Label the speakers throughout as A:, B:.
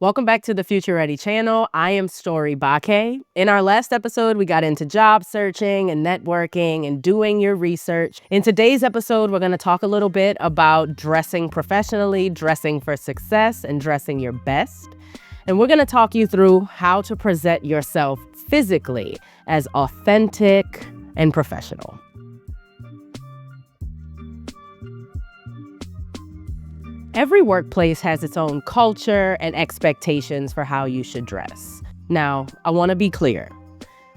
A: Welcome back to the Future Ready channel. I am Story Baquet. In our last episode, we got into job searching and networking and doing your research. In today's episode, we're going to talk a little bit about dressing professionally, dressing for success, and dressing your best. And we're going to talk you through how to present yourself physically as authentic and professional. Every workplace has its own culture and expectations for how you should dress. Now, I want to be clear.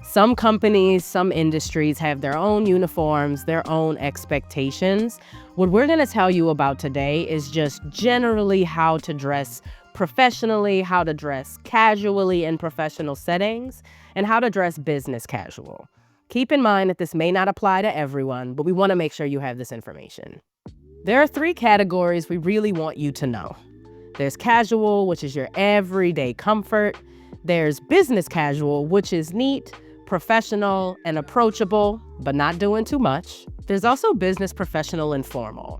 A: Some companies, some industries have their own uniforms, their own expectations. What we're going to tell you about today is just generally how to dress professionally, how to dress casually in professional settings, and how to dress business casual. Keep in mind that this may not apply to everyone, but we want to make sure you have this information. There are three categories we really want you to know. There's casual, which is your everyday comfort. There's business casual, which is neat, professional, and approachable, but not doing too much. There's also business professional and formal.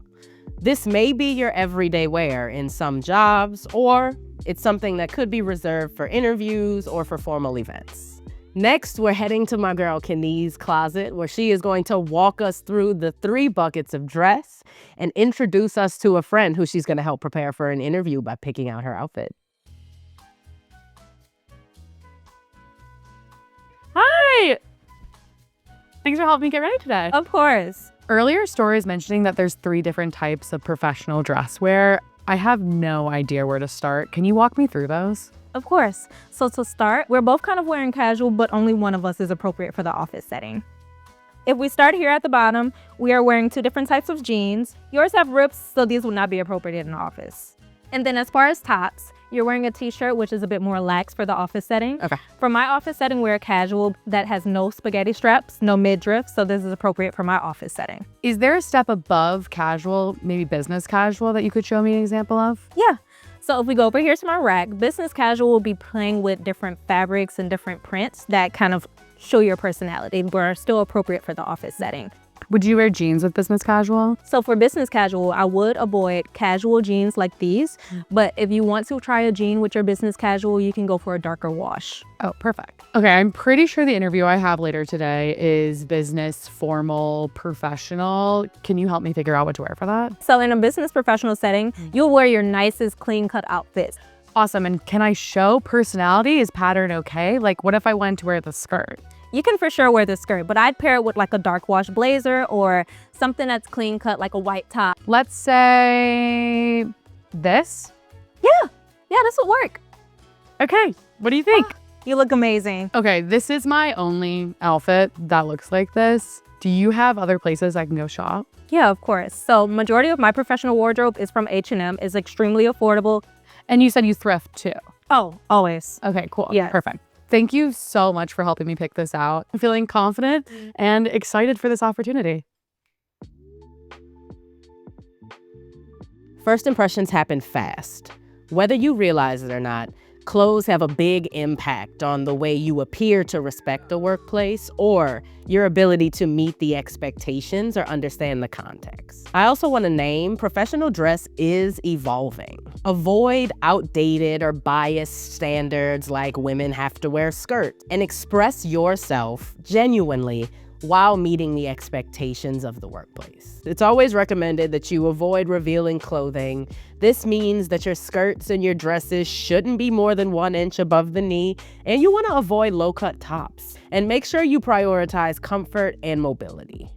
A: This may be your everyday wear in some jobs, or it's something that could be reserved for interviews or for formal events. Next, we're heading to my girl Kenne's closet, where she is going to walk us through the 3 buckets of dress and introduce us to a friend who she's going to help prepare for an interview by picking out her outfit.
B: Hi! Thanks for helping me get ready today.
C: Of course.
B: Earlier stories mentioning that there's 3 different types of professional dress wear. I have no idea where to start. Can you walk me through those?
C: Of course. So to start, we're both kind of wearing casual, but only one of us is appropriate for the office setting. If we start here at the bottom, we are wearing 2 different types of jeans. Yours have rips, so these would not be appropriate in the office. And then as far as tops, you're wearing a t-shirt, which is a bit more lax for the office setting.
B: Okay.
C: For my office setting, we're a casual that has no spaghetti straps, no midriff, so this is appropriate for my office setting.
B: Is there a step above casual, maybe business casual, that you could show me an example of?
C: Yeah. So if we go over here to my rack, business casual will be playing with different fabrics and different prints that kind of show your personality, but are still appropriate for the office setting.
B: Would you wear jeans with business casual?
C: So for business casual, I would avoid casual jeans like these, but if you want to try a jean with your business casual, you can go for a darker wash.
B: Oh, perfect. Okay, I'm pretty sure the interview I have later today is business, formal, professional. Can you help me figure out what to wear for that?
C: So in a business professional setting, you'll wear your nicest clean-cut outfits.
B: Awesome, and can I show personality? Is pattern okay? Like, what if I went to wear the skirt?
C: You can for sure wear the skirt, but I'd pair it with like a dark wash blazer or something that's clean cut, like a white top.
B: Let's say this?
C: Yeah, this would work.
B: Okay, what do you think?
C: You look amazing.
B: Okay, this is my only outfit that looks like this. Do you have other places I can go shop?
C: Yeah, of course. So majority of my professional wardrobe is from H&M. It's extremely affordable.
B: And you said you thrift too.
C: Oh, always.
B: Okay, cool.
C: Yeah.
B: Perfect. Thank you so much for helping me pick this out. I'm feeling confident and excited for this opportunity.
A: First impressions happen fast. Whether you realize it or not, clothes have a big impact on the way you appear to respect the workplace or your ability to meet the expectations or understand the context. I also want to name professional dress is evolving. Avoid outdated or biased standards like women have to wear skirts and express yourself genuinely while meeting the expectations of the workplace. It's always recommended that you avoid revealing clothing. This means that your skirts and your dresses shouldn't be more than 1 inch above the knee, and you want to avoid low-cut tops. And make sure you prioritize comfort and mobility.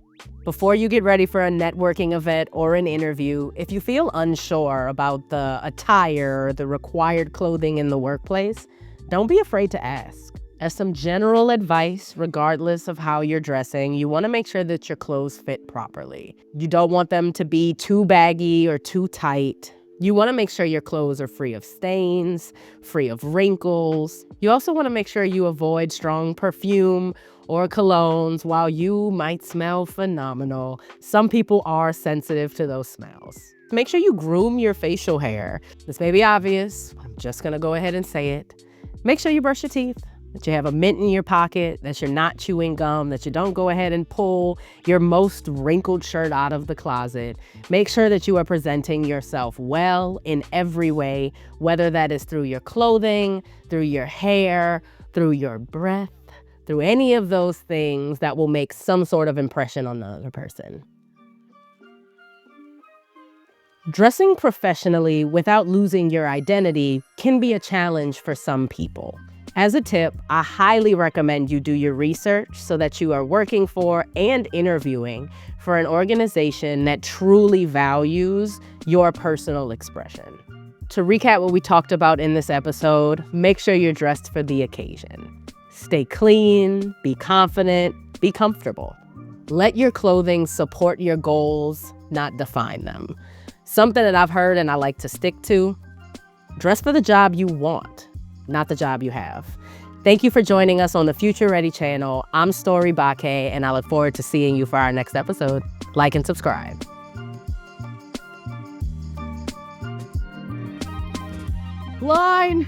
A: Before you get ready for a networking event or an interview, if you feel unsure about the attire or the required clothing in the workplace, don't be afraid to ask. As some general advice, regardless of how you're dressing, you want to make sure that your clothes fit properly. You don't want them to be too baggy or too tight. You want to make sure your clothes are free of stains, free of wrinkles. You also want to make sure you avoid strong perfume or colognes. While you might smell phenomenal, some people are sensitive to those smells. Make sure you groom your facial hair. This may be obvious. I'm just going to go ahead and say it. Make sure you brush your teeth. that you have a mint in your pocket, that you're not chewing gum, that you don't go ahead and pull your most wrinkled shirt out of the closet. Make sure that you are presenting yourself well in every way, whether that is through your clothing, through your hair, through your breath, through any of those things that will make some sort of impression on the other person. Dressing professionally without losing your identity can be a challenge for some people. As a tip, I highly recommend you do your research so that you are working for and interviewing for an organization that truly values your personal expression. To recap what we talked about in this episode, make sure you're dressed for the occasion. Stay clean, be confident, be comfortable. Let your clothing support your goals, not define them. Something that I've heard and I like to stick to: dress for the job you want, not the job you have. Thank you for joining us on the Future Ready channel. I'm Story Baquet, and I look forward to seeing you for our next episode. Like and subscribe. Line!